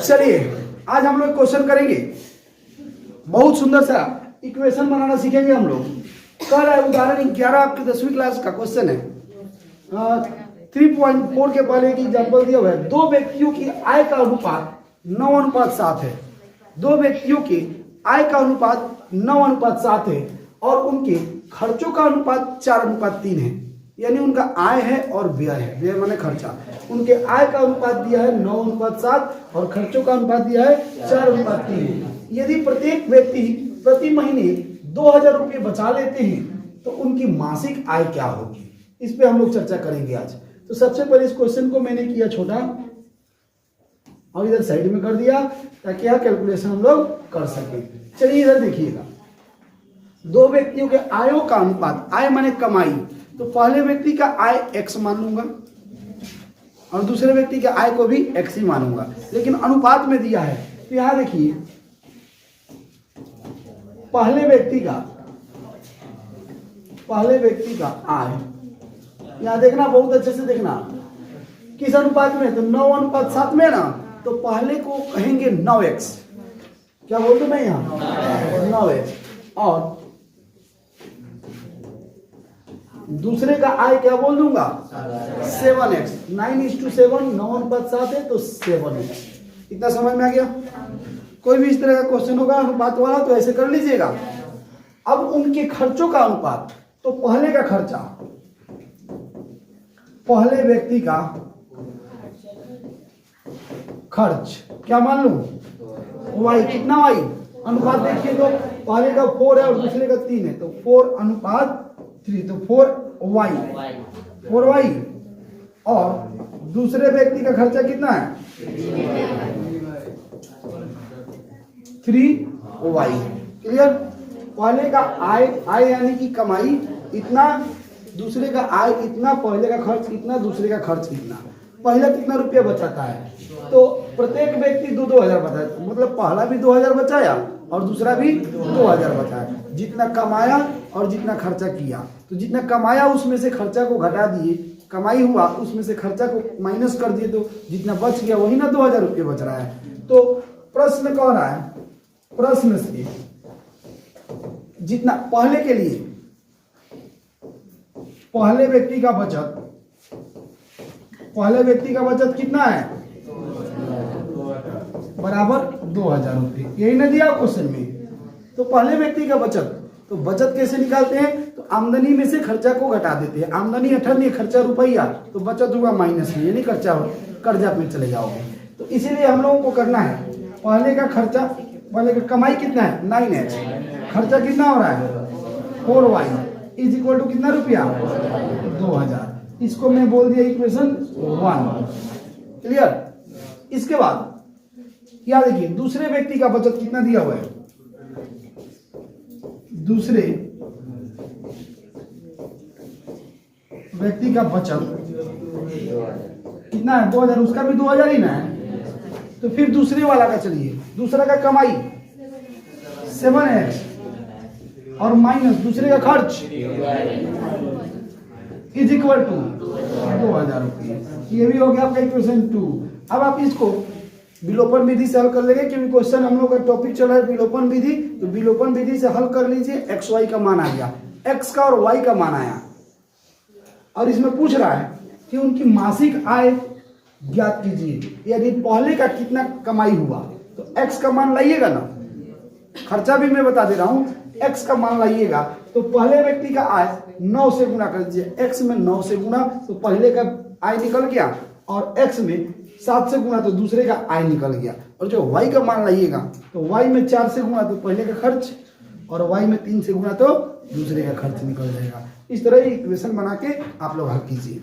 चलिए आज हम लोग क्वेश्चन करेंगे, बहुत सुंदर सा इक्वेशन बनाना सीखेंगे हम लोग। कल है उदाहरण 11 आपकी 10वीं क्लास का क्वेश्चन है। 3.4 के पहले की एग्जाम्पल दिया हुआ है। दो व्यक्तियों की आय का अनुपात 9:7 है। दो व्यक्तियों की आय का अनुपात 9:7 है और उनके खर्चों का अनुपात 4:3 है। यानी उनका आय है और व्यय है, व्यय माने खर्चा। उनके आय का अनुपात दिया है 9:7 और खर्चों का अनुपात दिया है 4:3। यदि प्रत्येक व्यक्ति प्रति महीने 2000 रुपये बचा लेते हैं तो उनकी मासिक आय क्या होगी, इस पे हम लोग चर्चा करेंगे आज। तो सबसे पहले इस क्वेश्चन को मैंने किया छोटा और इधर साइड में कर दिया ताकि यह कैलकुलेशन हम लोग कर सके। चलिए इधर देखिएगा, दो व्यक्तियों के आयों का अनुपात, आय माने कमाई, तो पहले व्यक्ति का आय x मान लूंगा और दूसरे व्यक्ति के आय को भी x ही मानूंगा, लेकिन अनुपात में दिया है। तो यहां देखिए पहले व्यक्ति का आय, यहां देखना बहुत अच्छे से देखना किस अनुपात में, तो 9:7 में ना, तो पहले को कहेंगे 9x, क्या बोलते मैं यहाँ 9x, और दूसरे का आय क्या बोल दूंगा 7x। 9:7 9:7 है तो 7x। इतना समझ में आ गया। कोई भी इस तरह का क्वेश्चन होगा अनुपात वाला तो ऐसे कर लीजिएगा। अब उनके खर्चों का अनुपात, तो पहले का खर्चा, पहले व्यक्ति का खर्च क्या मान लूं y, कितना y, अनुपात देखिए तो पहले का 4 है और दूसरे का 3 है, तो 4:3, तो 4y, और दूसरे व्यक्ति का खर्चा कितना है 3y। क्लियर। पहले का आय यानी कि कमाई इतना, दूसरे का आय इतना, पहले का खर्च इतना, दूसरे का खर्च इतना। पहला कितना रुपया बचाता है, तो प्रत्येक व्यक्ति 2-2 हजार बचाया, मतलब पहला भी 2000 बचाया और दूसरा भी 2000 बचाया। जितना कमाया और जितना खर्चा किया, तो जितना कमाया उसमें से खर्चा को घटा दिए, कमाई हुआ उसमें से खर्चा को माइनस कर दिए, तो जितना बच गया वही ना 2000 रुपये बच रहा है। तो प्रश्न कह रहा है, प्रश्न से जितना पहले के लिए पहले व्यक्ति का बचत कितना है बराबर 2000 रुपये, यही ना दिया क्वेश्चन में। तो पहले व्यक्ति का बचत, तो बचत कैसे निकालते हैं, तो आमदनी में से खर्चा को घटा देते हैं। आमदनी 98, खर्चा रुपया, तो बचत हुआ माइनस में, यानी कर्जा में चले जाओगे। तो इसीलिए हम लोगों को करना है पहले का खर्चा, पहले का कमाई कितना है 9x, खर्चा कितना हो रहा है 4y इज इक्वल टू कितना रुपया 2000। इसको मैं बोल दिया इक्वेशन 1। क्लियर। इसके बाद क्या देखिए, दूसरे व्यक्ति का बचत कितना दिया हुआ है, दूसरे व्यक्ति का बचत कितना है 2000, उसका भी 2000 ही ना है। तो फिर दूसरे वाला का चलिए, दूसरा का कमाई 7x और माइनस दूसरे का खर्च इज इक्वल टू 2000 रुपये। ये भी हो गया आपका इक्वेशन 2। अब आप इसको विलोपन विधि से हल कर लेंगे, क्योंकि क्वेश्चन हम लोग का टॉपिक चल रहा है विलोपन विधि, तो विलोपन विधि से हल कर लीजिए। एक्स वाई का मान आ गया, एक्स का और वाई का मान आया, और इसमें पूछ रहा है कि उनकी मासिक आय ज्ञात कीजिए। यदि पहले का कितना कमाई हुआ तो एक्स का मान लाइएगा ना, खर्चा भी मैं बता दे रहा हूं, एक्स का मान लाइएगा। तो पहले व्यक्ति का आय 9 से गुणा कर दीजिए, एक्स में 9 से गुणा तो पहले का आय निकल गया, और एक्स में 7 से गुणा तो दूसरे का आय निकल गया। और जो वाई का मान लाइएगा तो वाई में 4 से गुणा तो पहले का खर्च, और वाई में 3 से गुणा तो दूसरे का खर्च निकल जाएगा। इस तरह इक्वेशन बना के आप लोग हल कीजिए।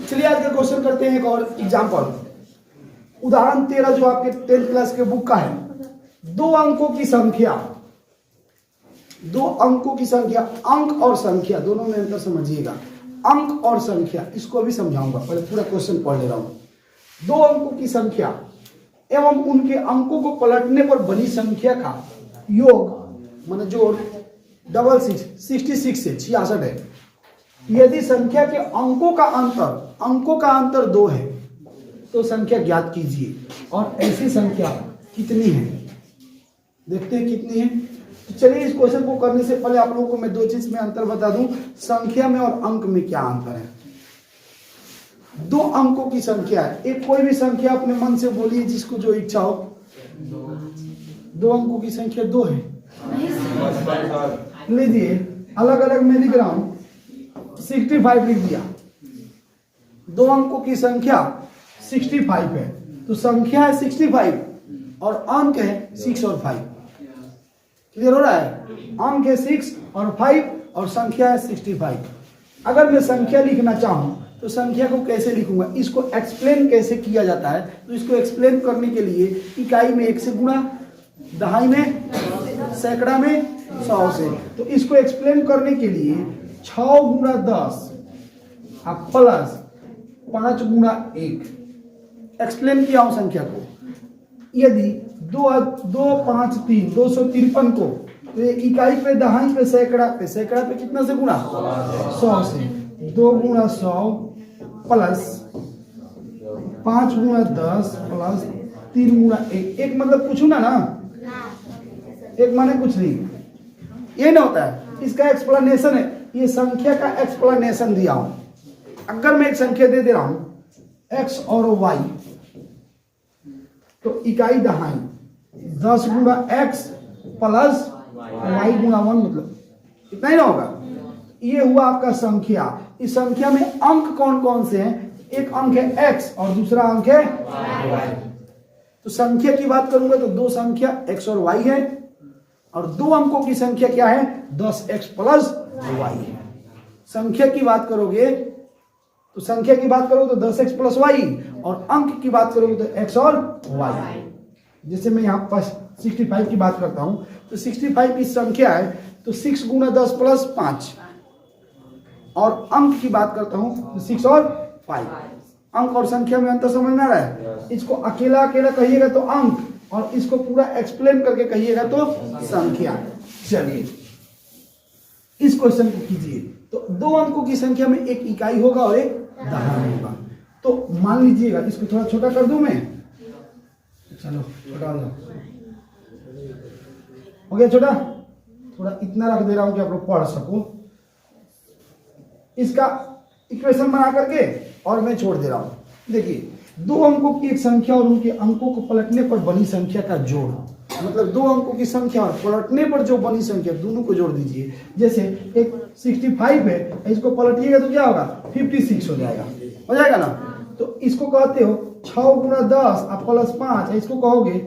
चलिए आज का क्वेश्चन करते हैं एक और एग्जाम्पल। उदाहरण 13 जो आपके 10th क्लास के बुक का है। दो अंकों की संख्या, अंक और संख्या दोनों में अंतर समझिएगा। अंक और संख्या, इसको भी समझाऊंगा, पहले पूरा क्वेश्चन पढ़ ले रहा हूं। दो अंकों की संख्या एवं उनके अंकों को पलटने पर बनी संख्या का योग माने जोड़ 66 है, 66 है। यदि संख्या के अंकों का अंतर 2 है तो संख्या ज्ञात कीजिए। और ऐसी संख्या कितनी है, देखते हैं कितनी है। तो चलिए इस क्वेश्चन को करने से पहले आप लोगों को मैं दो चीज में अंतर बता दूं, संख्या में और अंक में क्या अंतर है। दो अंकों की संख्या है, एक कोई भी संख्या अपने मन से बोलिए जिसको जो इच्छा हो। दो अंकों की संख्या दो है, लीजिए अलग अलग मैं लिख रहा हूं 65 लिख दिया। दो अंकों की संख्या 65 है, तो संख्या है 65 और अंक है 6 और 5। क्लियर हो रहा है, अंक है 6 और 5 और संख्या है 65। अगर मैं संख्या लिखना चाहूं तो संख्या को कैसे लिखूंगा, इसको एक्सप्लेन कैसे किया जाता है। तो इसको एक्सप्लेन करने के लिए इकाई में 1 से गुणा, दहाई में, सैकड़ा में, 100 से। तो इसको एक्सप्लेन करने के लिए 6 गुणा 10 प्लस 5 गुणा 1 एक्सप्लेन किया हूं संख्या को। यदि 253 को तो इकाई पे, दहाई पे, सैकड़ा पे कितना से गुणा, 100 से। 2 गुणा 100 प्लस 5 गुणा 10 प्लस 3 गुणा 1। एक मतलब कुछ ना, एक माने कुछ नहीं, ये ना होता है। इसका एक्सप्लेनेशन है, ये संख्या का एक्सप्लेनेशन दिया हूं। अगर मैं एक संख्या दे रहा हूं x और y, तो इकाई दहाई 10 गुणा x प्लस y गुणा 1, मतलब इतना ही ना होगा। ये हुआ आपका संख्या। इस संख्या में अंक कौन कौन से हैं, एक अंक है x और दूसरा अंक है y। तो संख्या की बात करूंगा तो दो संख्या x और y है, और दो अंकों की संख्या क्या है, 10x प्लस y है। संख्या की बात करोगे तो संख्या की बात करोगे तो 10x प्लस y, और अंक की बात करोगे तो x और y। जैसे मैं यहाँ पर 65 की बात करता हूं तो 65 की संख्या है तो 6 गुणा 10 प्लस 5, और अंक की बात करता हूं तो 6 और 5। अंक और संख्या में अंतर समझ में आ रहा है। इसको अकेला अकेला कहिएगा तो अंक, और इसको पूरा एक्सप्लेन करके कहिएगा तो संख्या। चलिए इस क्वेश्चन को कीजिए। तो दो अंकों की संख्या में एक इकाई होगा और एक दहाई होगा। तो मान लीजिएगा, इसको थोड़ा छोटा कर दूं मैं, चलो छोटा हो गया छोटा, थोड़ा इतना रख दे रहा हूं कि आप लोग पढ़ सको। इसका इक्वेशन बना करके और मैं छोड़ दे रहा हूं। देखिए, दो अंकों की एक संख्या और उनके अंकों को पलटने पर बनी संख्या का जोड़, मतलब दो अंकों की संख्या और पलटने पर जो बनी संख्या, दोनों को जोड़ दीजिए। जैसे एक 65 है, इसको पलटिएगा तो क्या होगा, 56 हो जाएगा ना। तो इसको कहते हो 6 गुणा 10 प्लस 5, इसको कहोगे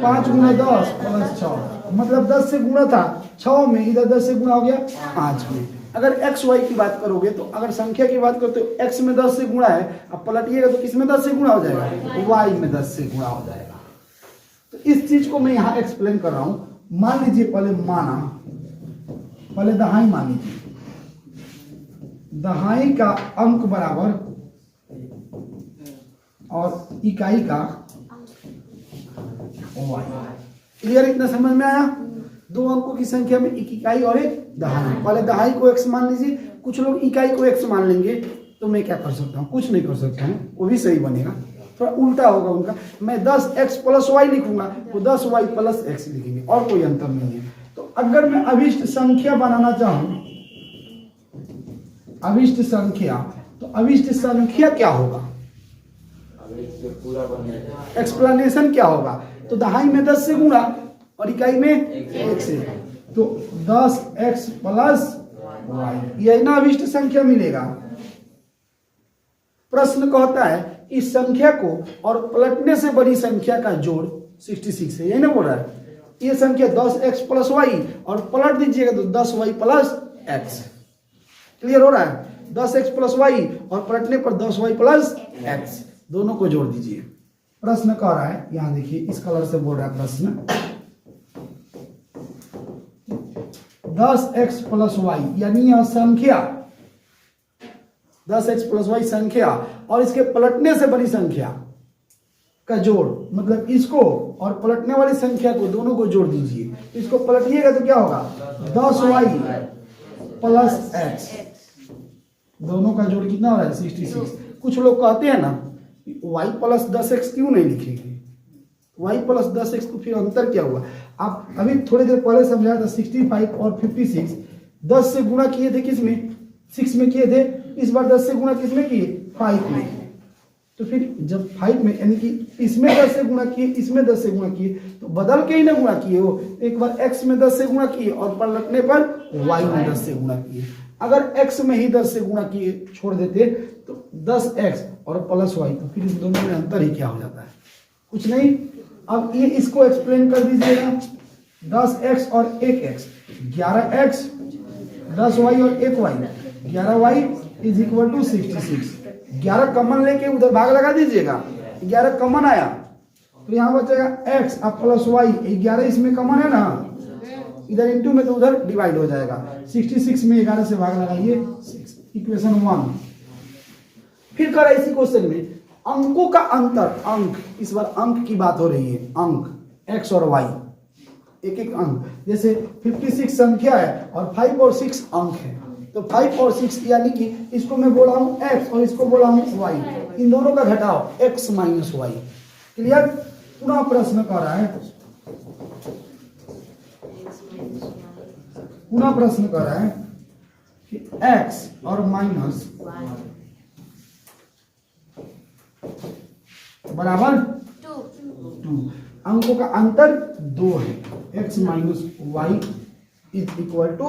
5 गुणा 10 प्लस 6, मतलब 10 से गुणा था 6 में, इधर 10 से गुणा हो गया 5 में। अगर x y की बात करोगे तो अगर संख्या की बात करते हो x में 10 से गुणा है, अब पलटिएगा तो किस में 10 से गुणा हो जाएगा, y में 10 से गुणा हो जाएगा। तो इस चीज को मैं यहां एक्सप्लेन कर रहा हूं। मान लीजिए, पहले दहाई मान लीजिए, दहाई का अंक बराबर और इकाई का y। क्लियर, इतना समझ में आया। दो अंकों की संख्या में एक इकाई और एक दहाई। पहले दहाई को x मान लीजिए, कुछ लोग इकाई को x मान लेंगे, तो मैं क्या कर सकता हूं, कुछ नहीं कर सकता हूं, वो भी सही बनेगा, थोड़ा उल्टा होगा उनका। मैं 10x प्लस y लिखूंगा, वो 10y प्लस x लिखेंगे, और कोई अंतर नहीं है। तो अगर मैं अभिष्ट संख्या बनाना चाहूं, अभिष्ट संख्या, तो अभिष्ट संख्या क्या होगा, एक्सप्लेनेशन क्या होगा। तो दहाई में 10 से गुणा और इकाई में 1 से, तो 10x प्लस y, यही ना अभिष्ट संख्या मिलेगा। प्रश्न कहता है इस संख्या को और पलटने से बड़ी संख्या का जोड़ 66 है, यही ना बोल रहा है। ये संख्या 10x प्लस y, और पलट दीजिएगा तो 10y प्लस x। क्लियर हो रहा है, 10x प्लस y और पलटने पर 10y प्लस x, दोनों को जोड़ दीजिए। प्रश्न कह रहा है, यहां देखिए इस कलर से बोल रहा है प्रश्न, 10x प्लस y, यानी यह संख्या 10x प्लस y संख्या और इसके पलटने से बड़ी संख्या का जोड़, मतलब इसको और पलटने वाली संख्या को, दोनों को जोड़ दीजिए। इसको पलटिएगा तो क्या होगा, 10y प्लस x, दोनों का जोड़ कितना हो रहा है, 66। कुछ लोग कहते हैं ना y प्लस 10x क्यों नहीं लिखेंगे? y प्लस 10x को फिर अंतर क्या हुआ? आप अभी थोड़ी देर पहले समझाया था 65 और 56 10 से गुणा किए थे, किसमें? 6 में किए थे। इस बार 10 से गुणा किसमें किए? 5 में। तो फिर जब 5 में यानी कि इसमें 10 से गुणा किए, इसमें 10 से गुणा किए, तो बदल के ही ना गुणा किए हो। एक बार x में 10 से गुणा किए और पलटने पर y में 10 से गुणा किए। अगर x में ही 10 से गुणा किए छोड़ देते तो 10x और प्लस y, तो फिर इन दोनों में अंतर ही क्या हो जाता है? कुछ नहीं। अब ये इसको एक्सप्लेन कर दीजिएगा। 10x और 1x 11x, 10y और 1y 11y is equal to 66। 11 common लेके उधर भाग लगा दीजिएगा, 11 कॉमन आया तो यहाँ बचेगा x अब प्लस y। 11 इसमें कॉमन है ना, इधर इंटू में तो उधर डिवाइड हो जाएगा। 66 में 11 से भाग लगाइए 6, इक्वेशन 1। फिर करा इसी क्वेश्चन में अंकों का अंतर, अंक, इस बार अंक की बात हो रही है, अंक x और y, एक एक अंक। जैसे 56 संख्या है और 5 और 6 अंक है, तो 5 और 6 यानी कि इसको मैं बोला हूँ x और इसको बोला हूँ y, इन दोनों का घटाओ x माइनस y। क्लियर? पुनः प्रश्न कर रहा है, पुनः प्रश्न कर रहा है कि x और माइनस बराबर 2, अंकों का अंतर 2 है, x minus y is equal to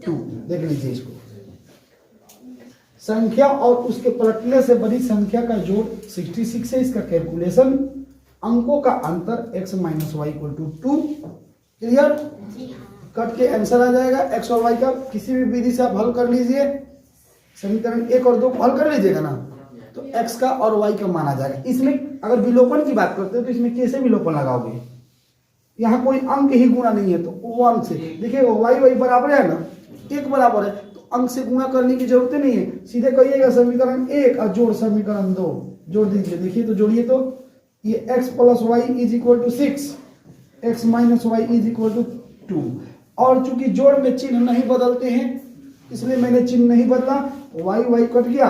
2। देख लीजिए इसको, संख्या और उसके पलटने से बड़ी संख्या का जोड़ 66 है, इसका कैलकुलेशन, अंकों का अंतर x minus y equal to 2। Clear? Cut के आंसर आ जाएगा x और y का। किसी भी विधि से आप हल कर लीजिए, समीकरण 1 और 2 हल कर लीजिएगा ना, तो x का और y का माना जाएगा। इसमें अगर विलोपन की बात करते हो तो इसमें कैसे विलोपन लगाओगे? यहाँ कोई अंक ही गुणा नहीं है, तो 1 से देखिएगा y बराबर है ना, 1 बराबर है, तो अंक से गुणा करने की जरूरत नहीं है। सीधे कहिएगा समीकरण 1 और जोड़ समीकरण 2, जोड़ दीजिए। देखिए तो जोड़िए, तो ये x plus y is equal to 6, x minus y is equal to 2। और चूंकि जोड़ में चिन्ह नहीं बदलते हैं इसलिए मैंने चिन्ह नहीं बदला, y कट गया,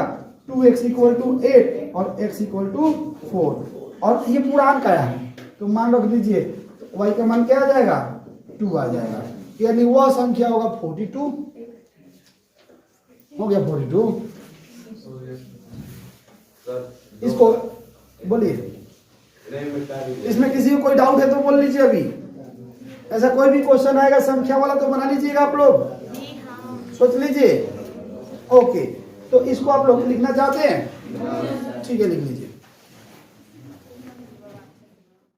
2x इक्वल टू 8 और x इक्वल टू 4। और ये पूर्णांक आया है तो मान रख दीजिए, तो y का मान क्या आ जाएगा? 2 आ जाएगा, यानी वह संख्या होगा 42। हो गया 42। इसको बोलिए, इसमें किसी को कोई डाउट है तो बोल लीजिए। अभी ऐसा कोई भी क्वेश्चन आएगा संख्या वाला तो बना लीजिएगा आप लोग, सोच लीजिए। ओके, तो इसको आप लोग लिखना चाहते हैं? ठीक है, लिख लीजिए।